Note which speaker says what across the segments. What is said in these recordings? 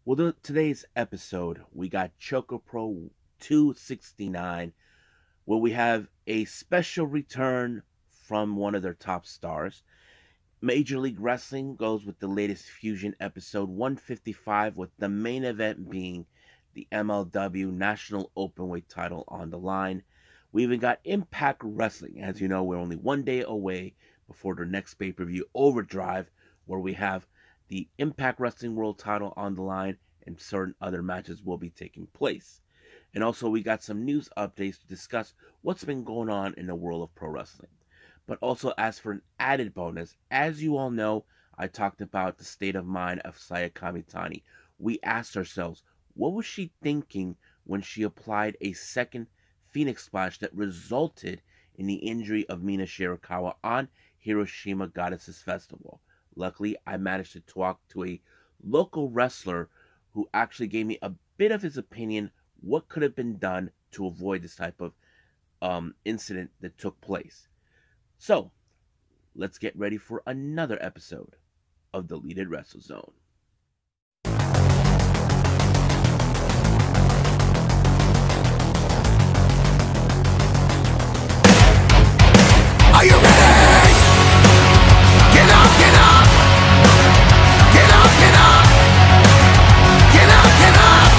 Speaker 1: Well, today's episode, we got ChocoPro 269, where we have a special return from one of their top stars. Major League Wrestling goes with the latest Fusion episode 155, with the main event being the MLW National Openweight title on the line. We even got Impact Wrestling. As you know, we're only one day away before their next pay-per-view, Overdrive, where we have the Impact Wrestling World title on the line and certain other matches will be taking place. And also, we got some news updates to discuss what's been going on in the world of pro wrestling. But also, as for an added bonus, as you all know, I talked about the state of mind of Saya Kamitani. We asked ourselves, what was she thinking when she applied a second Phoenix Splash that resulted in the injury of Mina Shirakawa on Hiroshima Goddesses Festival? Luckily, I managed to talk to a local wrestler who actually gave me a bit of his opinion what could have been done to avoid this type of incident that took place. So, let's get ready for another episode of Deleted Wrestle Zone.
Speaker 2: Are you ready? Get up, get up! Get up, get up! Get up, get up!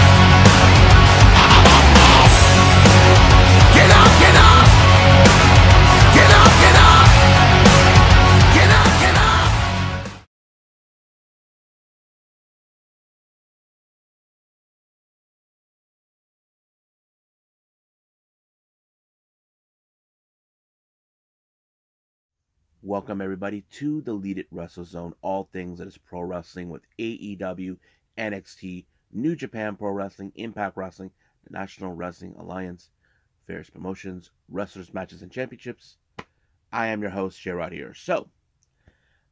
Speaker 2: Get up, get up! Get up, get up! Get up, get up!
Speaker 1: Welcome everybody to Deleted Wrestle Zone, all things that is pro wrestling with AEW, NXT, New Japan Pro Wrestling, Impact Wrestling, the National Wrestling Alliance, various promotions, wrestlers, matches, and championships. I am your host, Sherrod here. So,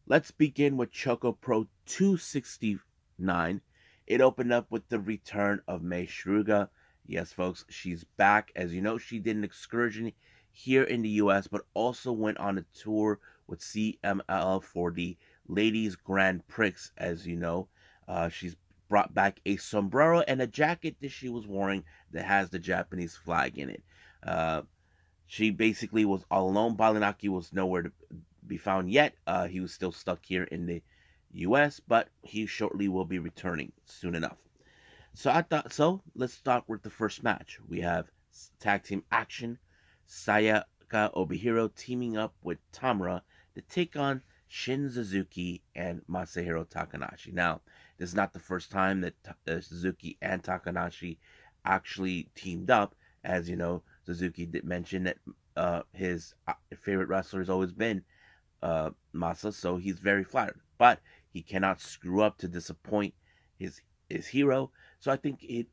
Speaker 1: let's begin with ChocoPro 269. It opened up with the return of Mei Suruga. Yes, folks, she's back. As you know, she did an excursion here in the U.S., but also went on a tour with CMLL for the Ladies Grand Prix. As you know, she's brought back a sombrero and a jacket that she was wearing that has the Japanese flag in it. She basically was all alone. Balinaki was nowhere to be found yet. He was still stuck here in the U.S., but he shortly will be returning soon enough. So let's start with the first match. We have tag team action. Saya Kamitani teaming up with Tamura to take on Shin Suzuki and Masahiro Takanashi. Now, this is not the first time that Suzuki and Takanashi actually teamed up. As you know, Suzuki did mention that his favorite wrestler has always been Masa, so he's very flattered. But he cannot screw up to disappoint his hero. So I think it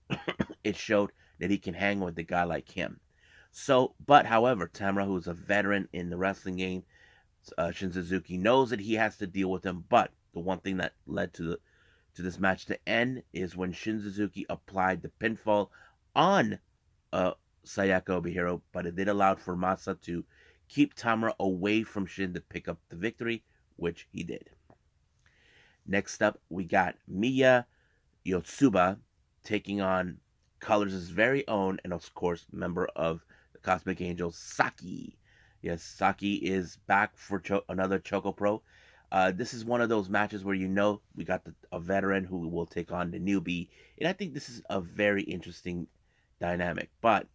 Speaker 1: it showed that he can hang with a guy like him. So, but however, Tamura, who is a veteran in the wrestling game, Shin Suzuki knows that he has to deal with him. But the one thing that led to this match to end is when Shin Suzuki applied the pinfall on Saya Kamitani, but it did allow for Masa to keep Tamura away from Shin to pick up the victory, which he did. Next up, we got Miya Yotsuba taking on Colors' very own, and of course, member of the Cosmic Angels, Saki. Yes, Saki is back for another ChocoPro. This is one of those matches where you know we got a veteran who will take on the newbie, and I think this is a very interesting dynamic. But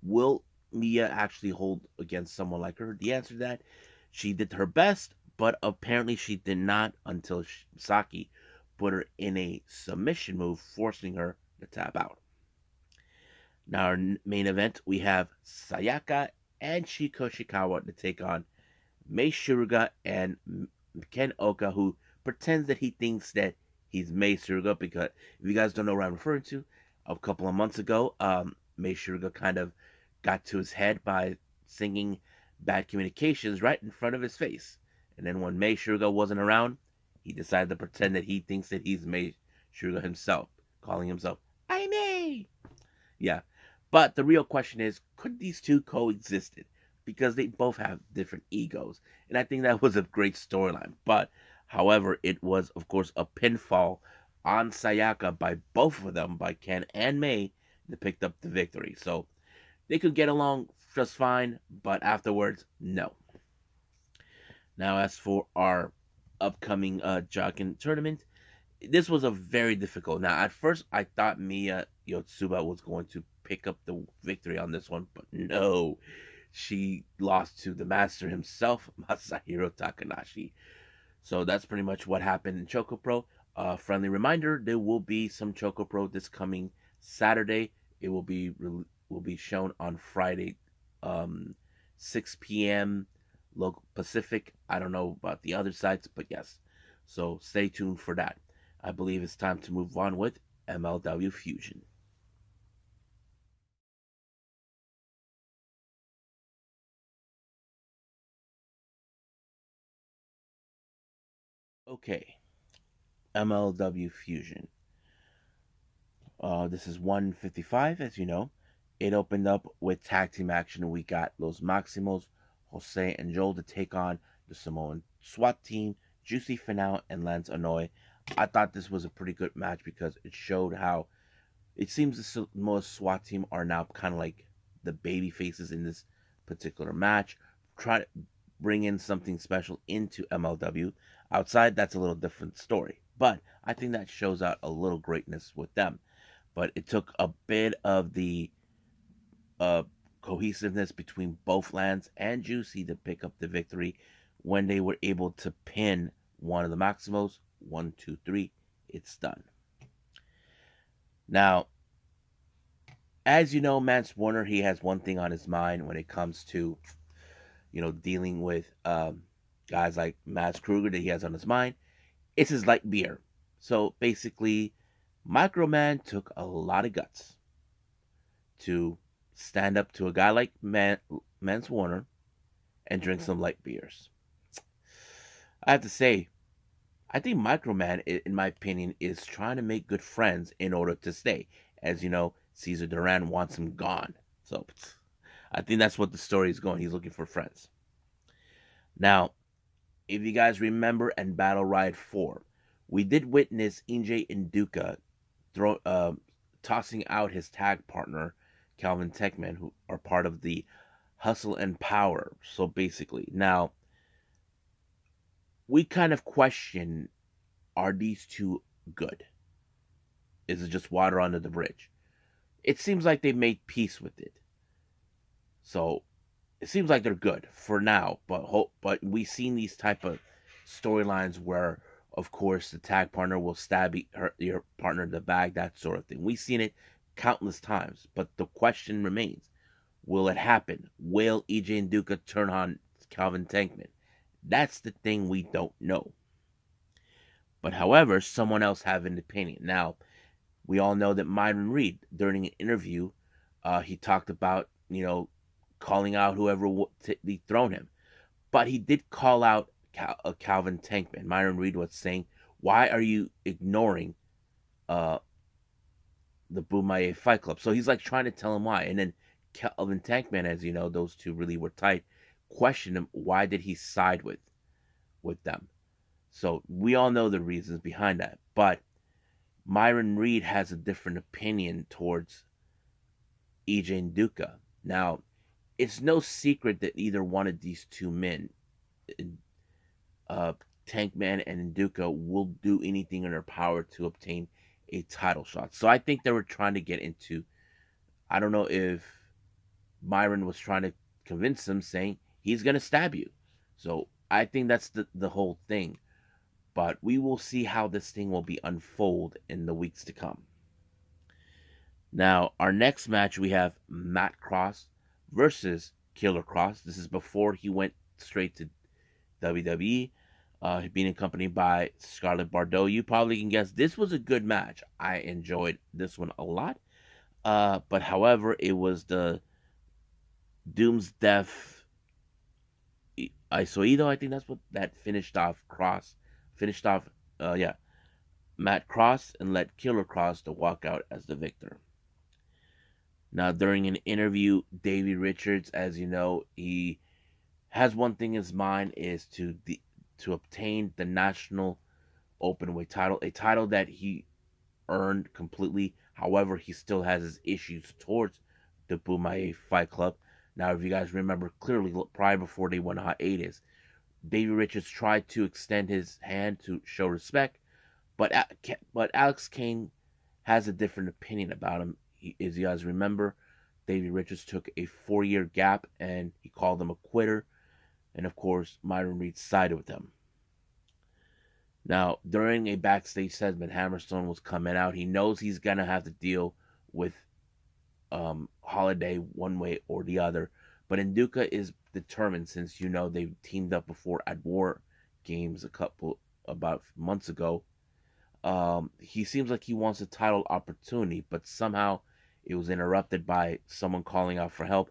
Speaker 1: will Miya actually hold against someone like her? The answer to that, she did her best, but apparently she did not until Saki put her in a submission move, forcing her to tap out. Now, our main event, we have Sayaka and Shiko Shikawa to take on Mei Suruga and Ken Oka, who pretends that he thinks that he's Mei Suruga, because if you guys don't know what I'm referring to, a couple of months ago, Mei Suruga kind of got to his head by singing Bad Communications right in front of his face. And then when Mei Suruga wasn't around, he decided to pretend that he thinks that he's Mei Suruga himself, calling himself, "I'm Mei." Yeah. But the real question is, could these two coexist? Because they both have different egos. And I think that was a great storyline. But, however, it was, of course, a pinfall on Sayaka by both of them, by Ken and Mei, that picked up the victory. So they could get along just fine, but afterwards, no. Now, as for our upcoming Jokin tournament, this was a very difficult. Now, at first, I thought Miya Yotsuba was going to pick up the victory on this one, but no. She lost to the master himself, Masahiro Takanashi. So that's pretty much what happened in ChocoPro. Friendly reminder: there will be some ChocoPro this coming Saturday. It will be shown on Friday, 6 p.m. local Pacific. I don't know about the other sites, but yes. So stay tuned for that. I believe it's time to move on with MLW Fusion. Okay, MLW Fusion. This is 155, as you know. It opened up with tag team action. We got Los Maximos, Jose and Joel to take on the Samoan SWAT team, Juicy Finau and Lance Anoy. I thought this was a pretty good match because it showed how it seems the Samoa SWAT team are now kind of like the baby faces in this particular match. Try to bring in something special into MLW. Outside, that's a little different story. But I think that shows out a little greatness with them. But it took a bit of the cohesiveness between both Lance and Juicy to pick up the victory when they were able to pin one of the Maximos. 1, 2, 3. It's done. Now, as you know, Mance Warner, he has one thing on his mind when it comes to, dealing with guys like Mei Suruga that he has on his mind. It's his light beer. So basically, Microman took a lot of guts to stand up to a guy like Mance Warner and drink some light beers. I have to say, I think Microman, in my opinion, is trying to make good friends in order to stay. As you know, Cesar Duran wants him gone. So I think that's what the story is going. He's looking for friends. Now, if you guys remember in Battle Riot 4, we did witness Injay Induka tossing out his tag partner, Calvin Techman, who are part of the Hustle and Power. So basically, now, we kind of question, are these two good? Is it just water under the bridge? It seems like they made peace with it. So it seems like they're good for now, but we've seen these type of storylines where, of course, the tag partner will stab your partner in the back, that sort of thing. We've seen it countless times, but the question remains: will it happen? Will EJ and Duca turn on Calvin Tankman? That's the thing we don't know. But however, someone else have an opinion. Now, we all know that Myron Reed, during an interview, he talked about, calling out whoever dethroned him. But he did call out Calvin Tankman. Myron Reed was saying, why are you ignoring the Bumaye Fight Club? So he's like trying to tell him why. And then Calvin Tankman, as you know, those two really were tight, questioned him, why did he side with them? So we all know the reasons behind that. But Myron Reed has a different opinion towards EJ Nduka. Now, it's no secret that either one of these two men, Tankman and Nduka, will do anything in their power to obtain a title shot. So I think they were trying to get into, I don't know if Myron was trying to convince them, saying he's going to stab you. So I think that's the whole thing. But we will see how this thing will be unfold in the weeks to come. Now, our next match, we have Matt Cross versus Killer Cross. This is before he went straight to WWE, being accompanied by Scarlett Bordeaux. You probably can guess this was a good match. I enjoyed this one a lot. But however, it was the Doom's Death Isoido. I think that's what that finished off Cross. Matt Cross, and let Killer Cross to walk out as the victor. Now, during an interview, Davey Richards, as you know, he has one thing in his mind, is to obtain the National Openweight title, a title that he earned completely. However, he still has his issues towards the Bumaye Fight Club. Now, if you guys remember clearly, prior before they went hiatus, Davey Richards tried to extend his hand to show respect, but Alex Kane has a different opinion about him. As you guys remember, Davey Richards took a 4-year gap and he called him a quitter. And of course, Myron Reed sided with him. Now, during a backstage segment, Hammerstone was coming out. He knows he's going to have to deal with Holiday one way or the other. But Nduka is determined, since you know they've teamed up before at War Games about months ago. He seems like he wants a title opportunity, but somehow it was interrupted by someone calling out for help.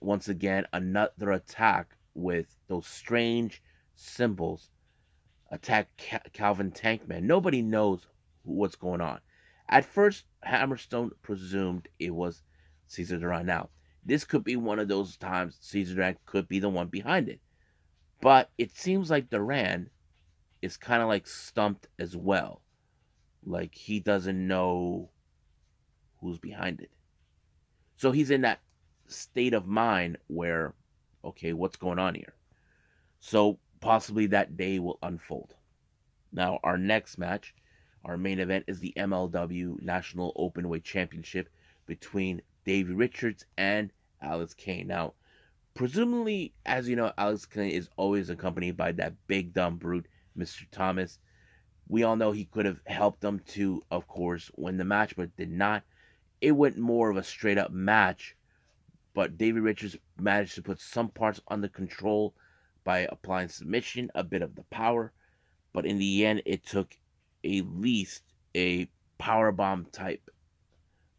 Speaker 1: Once again, another attack with those strange symbols. Attack Calvin Tankman. Nobody knows what's going on. At first, Hammerstone presumed it was Cesar Duran. Now, this could be one of those times Cesar Duran could be the one behind it. But it seems like Duran is kind of like stumped as well. Like he doesn't know who's behind it. So he's in that state of mind where, okay, what's going on here? So possibly that day will unfold. Now, our next match, our main event, is the MLW National Openweight Championship between Davey Richards and Alex Kane. Now, presumably, as you know, Alex Kane is always accompanied by that big dumb brute, Mr. Thomas. We all know he could have helped them to, of course, win the match, but did not. It went more of a straight-up match, but Davey Richards managed to put some parts under control by applying submission, a bit of the power, but in the end, it took at least a powerbomb type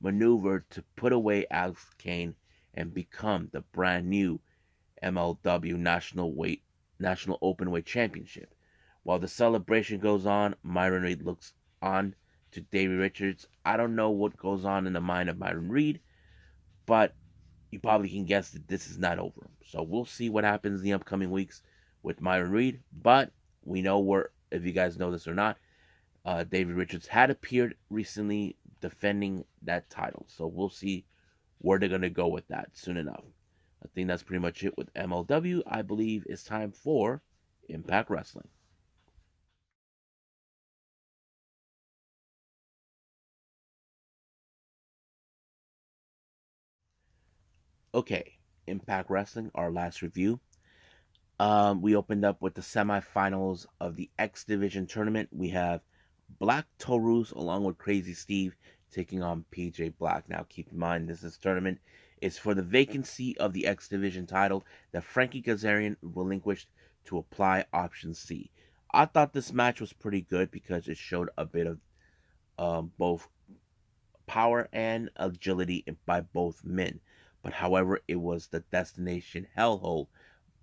Speaker 1: maneuver to put away Alex Kane and become the brand new MLW National Openweight Championship. While the celebration goes on, Myron Reed looks on to Davey Richards. I don't know what goes on in the mind of Myron Reed, but you probably can guess that this is not over. So we'll see what happens in the upcoming weeks with Myron Reed. But we know where, if you guys know this or not, Davey Richards had appeared recently defending that title. So we'll see where they're going to go with that soon enough. I think that's pretty much it with MLW. I believe it's time for Impact Wrestling. Okay, Impact Wrestling, our last review. We opened up with the semifinals of the X Division tournament. We have Black Taurus along with Crazy Steve taking on PJ Black. Now, keep in mind, this tournament is for the vacancy of the X Division title that Frankie Kazarian relinquished to apply Option C. I thought this match was pretty good because it showed a bit of both power and agility by both men. But however, it was the destination hellhole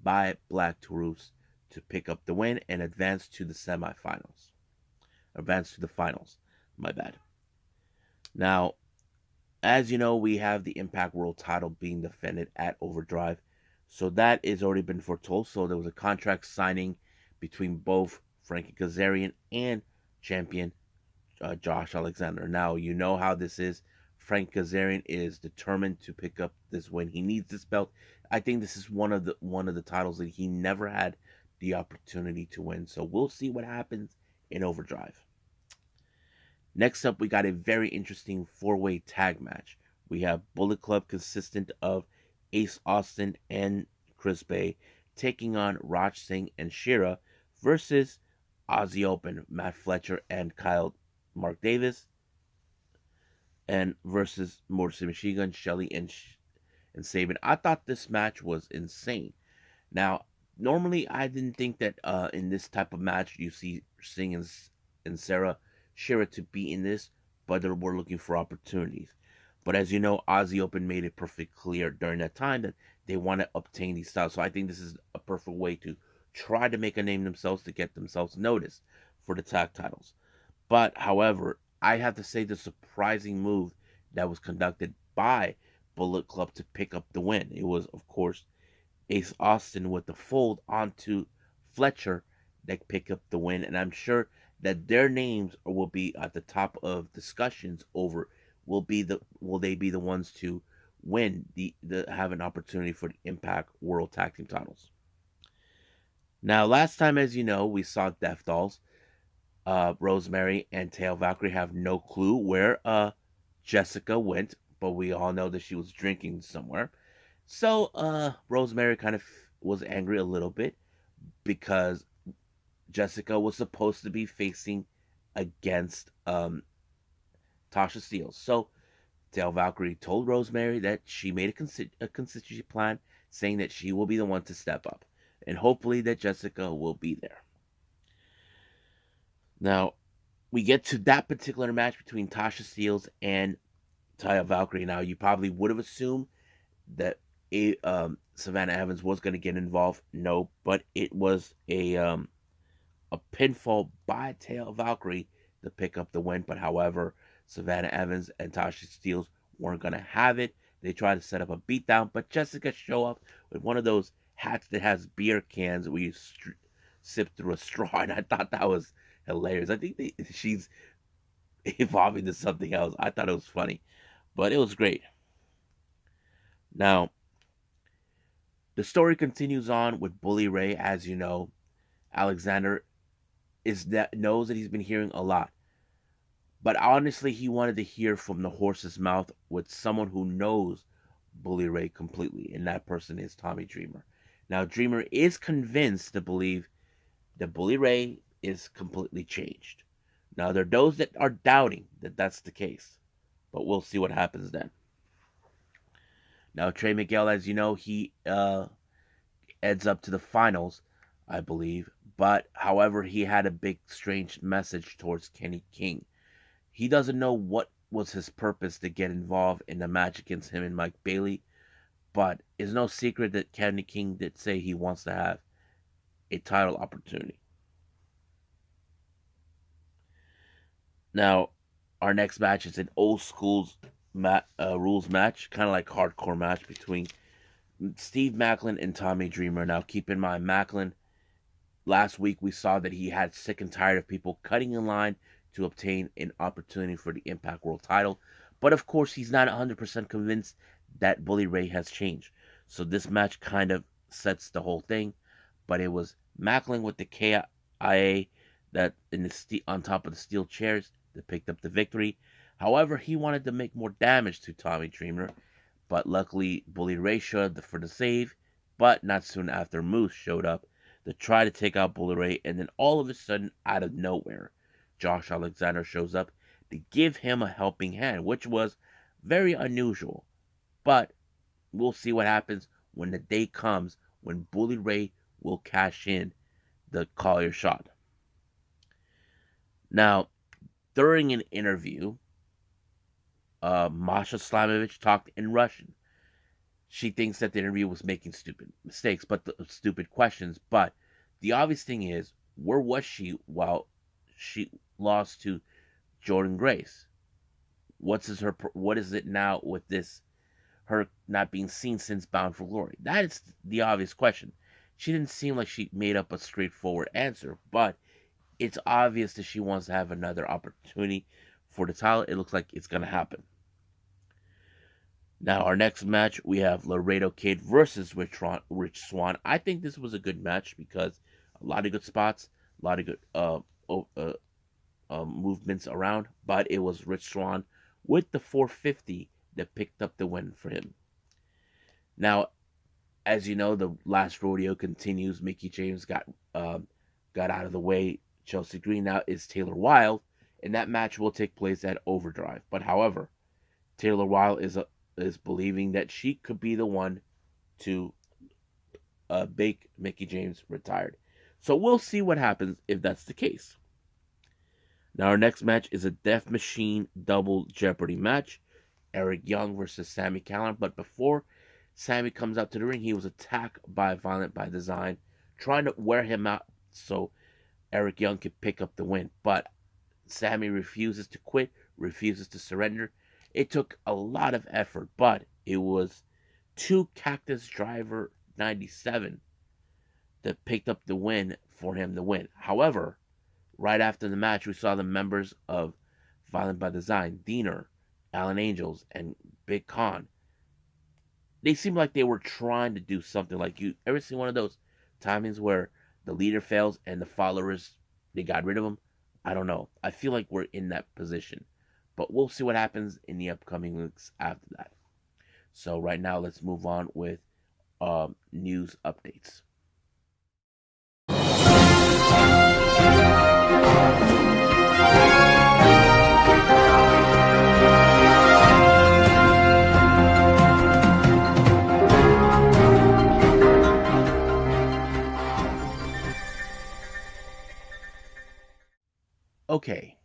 Speaker 1: by Black Taurus to pick up the win and advance to the semifinals. Advance to the finals. My bad. Now, as you know, we have the Impact World title being defended at Overdrive. So that has already been foretold. So there was a contract signing between both Frankie Kazarian and champion Josh Alexander. Now, you know how this is. Frank Kazarian is determined to pick up this win. He needs this belt. I think this is one of the titles that he never had the opportunity to win. So we'll see what happens in Overdrive. Next up, we got a very interesting 4-way tag match. We have Bullet Club consistent of Ace Austin and Chris Bay taking on Raj Singh and Shera versus Aussie Open, Matt Fletcher and Mark Davis, and versus Motor City Machine Gun, Shelly and Sabin. I thought this match was insane. Now, normally I didn't think that in this type of match you see Singh and Sarah Shera to be in this, but they were looking for opportunities. But as you know, Aussie Open made it perfectly clear during that time that they want to obtain these titles. So I think this is a perfect way to try to make a name themselves, to get themselves noticed for the tag titles. But however, I have to say the surprising move that was conducted by Bullet Club to pick up the win. It was, of course, Ace Austin with the fold onto Fletcher that picked up the win. And I'm sure that their names will be at the top of discussions over will they be the ones to win the have an opportunity for the Impact World Tag Team titles. Now, last time, as you know, we saw Death Dolls. Rosemary and Taya Valkyrie have no clue where Jessica went, but we all know that she was drinking somewhere. So Rosemary kind of was angry a little bit because Jessica was supposed to be facing against Tasha Steelz. So Taya Valkyrie told Rosemary that she made a contingency plan saying that she will be the one to step up. And hopefully that Jessica will be there. Now, we get to that particular match between Tasha Steelz and Taya Valkyrie. Now, you probably would have assumed that Savannah Evans was going to get involved. No, but it was a pinfall by Taya Valkyrie to pick up the win. But however, Savannah Evans and Tasha Steelz weren't going to have it. They tried to set up a beatdown, but Jessica showed up with one of those hats that has beer cans where you sip through a straw, and I thought that was hilarious. I think she's evolving to something else. I thought it was funny, but it was great. Now, the story continues on with Bully Ray. As you know, Alexander knows that he's been hearing a lot, but honestly, he wanted to hear from the horse's mouth with someone who knows Bully Ray completely, and that person is Tommy Dreamer. Now, Dreamer is convinced to believe that Bully Ray is completely changed. Now, there are those that are doubting that that's the case, but we'll see what happens then. Now, Trey Miguel, as you know, he heads up to the finals, I believe, but however, he had a big, strange message towards Kenny King. He doesn't know what was his purpose to get involved in the match against him and Mike Bailey, but it's no secret that Kenny King did say he wants to have a title opportunity. Now, our next match is an old school rules match, kind of like hardcore match between Steve Maclin and Tommy Dreamer. Now, keep in mind, Maclin, last week we saw that he had sick and tired of people cutting in line to obtain an opportunity for the Impact World title. But of course, he's not 100% convinced that Bully Ray has changed. So this match kind of sets the whole thing. But it was Maclin with the KIA that on top of the steel chairs that picked up the victory. However, he wanted to make more damage to Tommy Dreamer. But luckily, Bully Ray showed up for the save. But not soon after, Moose showed up to try to take out Bully Ray. And then all of a sudden, out of nowhere, Josh Alexander shows up to give him a helping hand, which was very unusual. But we'll see what happens when the day comes when Bully Ray will cash in the Collier shot. Now, during an interview, Masha Slamovich talked in Russian. She thinks that the interview was making stupid mistakes, stupid questions. But the obvious thing is, where was she while she lost to Jordan Grace? What is it now with this, her not being seen since Bound for Glory? That is the obvious question. She didn't seem like she made up a straightforward answer, but it's obvious that she wants to have another opportunity for the title. It looks like it's going to happen. Now, our next match, we have Laredo Kid versus Rich Swann. I think this was a good match because a lot of good spots, a lot of good movements around, but it was Rich Swann with the 450 that picked up the win for him. Now, as you know, the last rodeo continues. Mickie James got out of the way. Chelsea Green now is Taylor Wilde, and that match will take place at Overdrive. But however, Taylor Wilde is believing that she could be the one to make Mickie James retired. So we'll see what happens if that's the case. Now, our next match is a Death Machine Double Jeopardy match. Eric Young versus Sami Callihan. But before Sami comes out to the ring, he was attacked by Violent by Design, trying to wear him out so Eric Young could pick up the win. But Sami refuses to quit, refuses to surrender. It took a lot of effort, but it was 2 Cactus Driver 97 that picked up the win for him to win. However, Right after the match, we saw the members of Violent by Design, Diener, Alan Angels, and Big Con. They seemed like they were trying to do something. Like, you ever seen one of those timings where the leader fails and the followers, they got rid of them? I don't know. I feel like we're in that position. But we'll see what happens in the upcoming weeks after that. So right now, let's move on with news updates. Okay,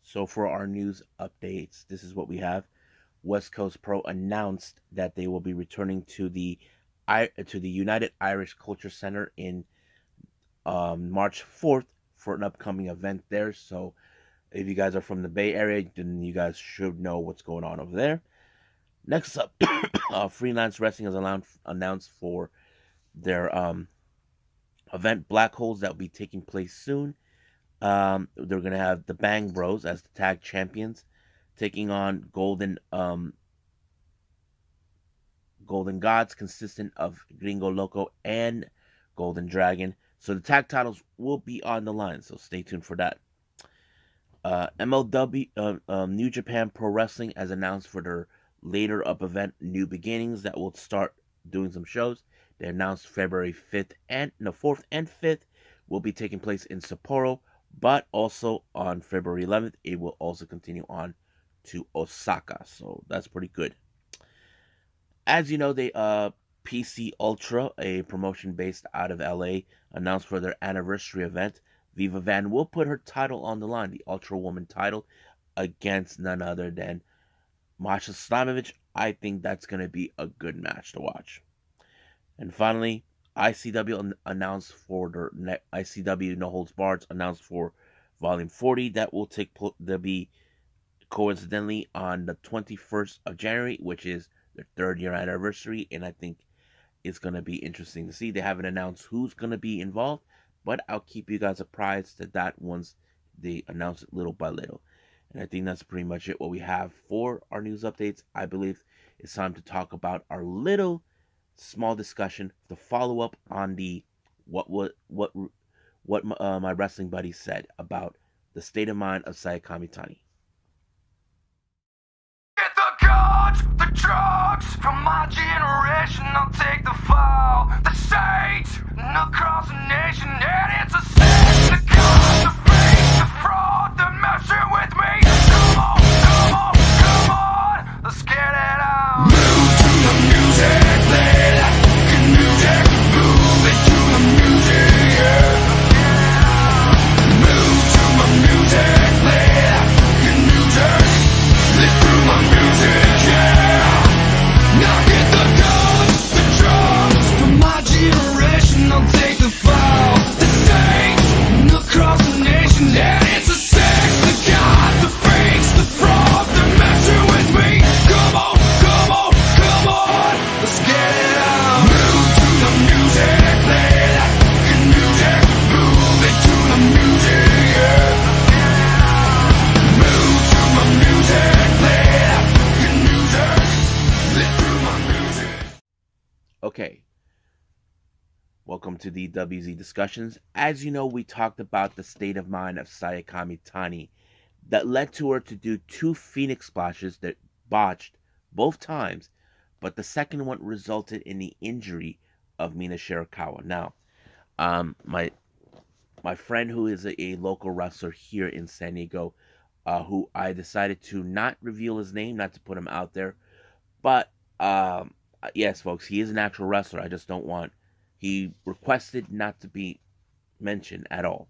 Speaker 1: so for our news updates, this is what we have. West Coast Pro announced that they will be returning to the United Irish Culture Center in March 4th for an upcoming event there. So if you guys are from the Bay Area, then you guys should know what's going on over there. Next up, Freelance Wrestling has announced for their event Black Holes that will be taking place soon. They're going to have the Bang Bros as the tag champions, taking on Golden Gods, consistent of Gringo Loco and Golden Dragon. So the tag titles will be on the line, so stay tuned for that. MLW New Japan Pro Wrestling has announced for their later up event New Beginnings that will start doing some shows. They announced February 4th and 5th will be taking place in Sapporo, but also on February 11th it will also continue on to Osaka. So that's pretty good. As you know, they PC Ultra, a promotion based out of LA, announced for their anniversary event, Viva Van will put her title on the line, the Ultra Woman title, against none other than Masha Slamovich. I think that's going to be a good match to watch. And finally, ICW announced for their ICW No Holds Barred announced for Volume 40 that will be coincidentally on the 21st of January, which is their 3rd year anniversary, and I think it's going to be interesting to see. They haven't announced who's going to be involved, but I'll keep you guys apprised to that once they announce it little by little. And I think that's pretty much it what we have for our news updates. I believe it's time to talk about our little small discussion to follow up on the what my wrestling buddy said about the state of mind of Saya Kamitani.
Speaker 2: Get the gods, the drugs from my generation. I'll take the fall, the stage, and across the nation. And it's a sin, the gods, the fake, the fraud, the messing with me. Come on, come on, come on, let's get it on. Move to the music, play like fucking music. Move it to the music, yeah. Move to my music, play like fucking music. Live through my music, yeah. Now get the guns, the drums from my generation. I'll take the fall, the stage, and across the nation. And it's the sex, the gods, the fakes, the fraud, they're messing with me. Come on, come on, come on, let's get it on. Move to the music, play that fucking music. Move it to the music, yeah. Move to my music, play that fucking music. Live through my music.
Speaker 1: Okay. Welcome to the DWZ Discussions. As you know, we talked about the state of mind of Saya Kamitani that led to her to do 2 Phoenix splashes that botched both times, but the second one resulted in the injury of Mina Shirakawa. Now, my friend who is a local wrestler here in San Diego, who I decided to not reveal his name, not to put him out there, but yes, folks, he is an actual wrestler. I just don't want. He requested not to be mentioned at all.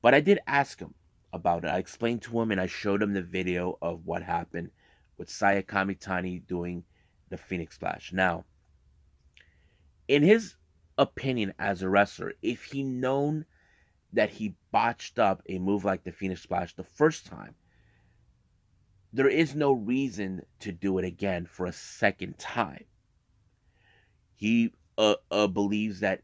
Speaker 1: But I did ask him about it. I explained to him and I showed him the video of what happened with Saya Kamitani doing the Phoenix Splash. Now, in his opinion as a wrestler, if he known that he botched up a move like the Phoenix Splash the first time, there is no reason to do it again for a second time. He believes that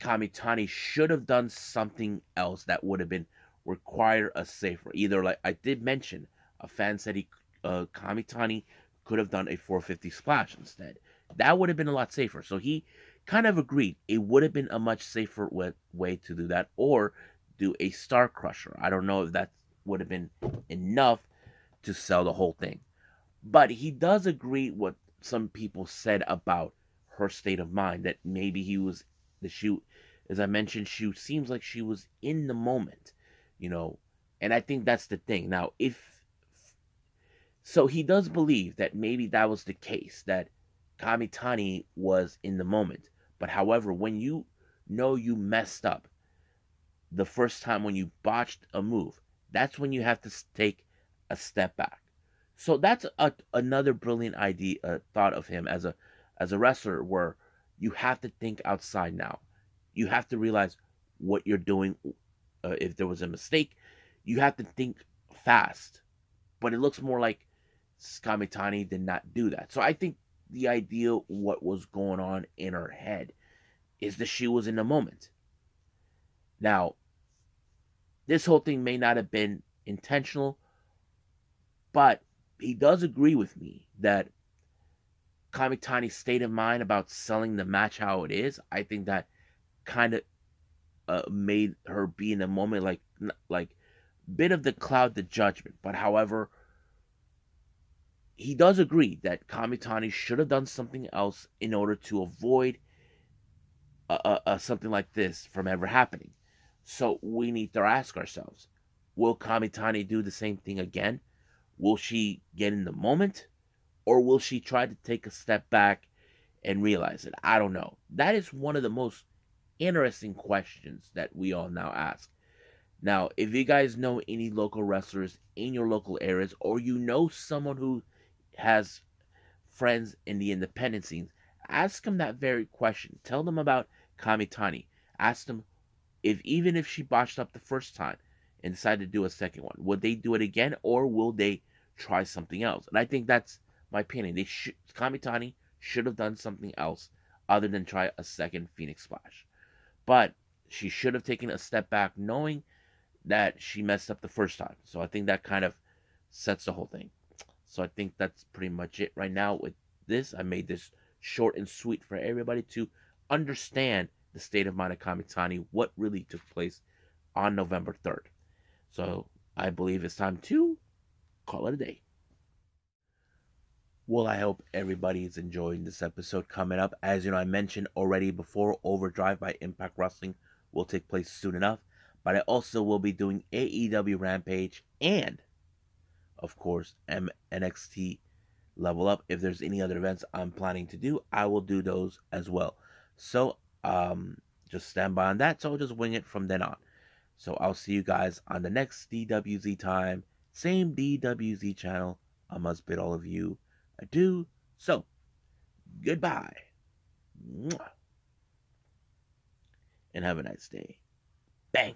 Speaker 1: Kamitani should have done something else that would have been require a safer. Either, like I did mention, a fan said Kamitani could have done a 450 splash instead. That would have been a lot safer. So he kind of agreed it would have been a much safer way to do that, or do a Star Crusher. I don't know if that would have been enough to sell the whole thing. But he does agree what some people said about her state of mind, that maybe as I mentioned, she seems like she was in the moment, and I think that's the thing. Now, so he does believe that maybe that was the case, that Kamitani was in the moment. But however, when you know you messed up the first time when you botched a move, that's when you have to take a step back. So that's another brilliant idea, thought of him as a wrestler, where you have to think outside now. You have to realize what you're doing. If there was a mistake, you have to think fast. But it looks more like Kamitani did not do that. So I think the idea what was going on in her head is that she was in the moment. Now, this whole thing may not have been intentional, but he does agree with me that Kamitani's state of mind about selling the match how it is, I think that kind of made her be in the moment, like bit of the cloud the judgment. But however, he does agree that Kamitani should have done something else in order to avoid something like this from ever happening. So we need to ask ourselves, will Kamitani do the same thing again? Will she get in the moment? Or will she try to take a step back and realize it? I don't know. That is one of the most interesting questions that we all now ask. Now, if you guys know any local wrestlers in your local areas, or you know someone who has friends in the independent scenes, ask them that very question. Tell them about Kamitani. Ask them even if she botched up the first time and decided to do a second one, would they do it again, or will they try something else? And I think that's my opinion. Kamitani should have done something else other than try a second Phoenix Splash. But she should have taken a step back, knowing that she messed up the first time. So I think that kind of sets the whole thing. So I think that's pretty much it right now with this. I made this short and sweet for everybody to understand the state of mind of Kamitani, what really took place on November 3rd. So I believe it's time to call it a day. Well, I hope everybody is enjoying this episode coming up. As you know, I mentioned already before, Overdrive by Impact Wrestling will take place soon enough. But I also will be doing AEW Rampage and, of course, NXT Level Up. If there's any other events I'm planning to do, I will do those as well. So, just stand by on that. So I'll just wing it from then on. So I'll see you guys on the next DWZ time. Same DWZ channel. I must bid all of you adieu. So, goodbye. Mwah. And have a nice day. Bang.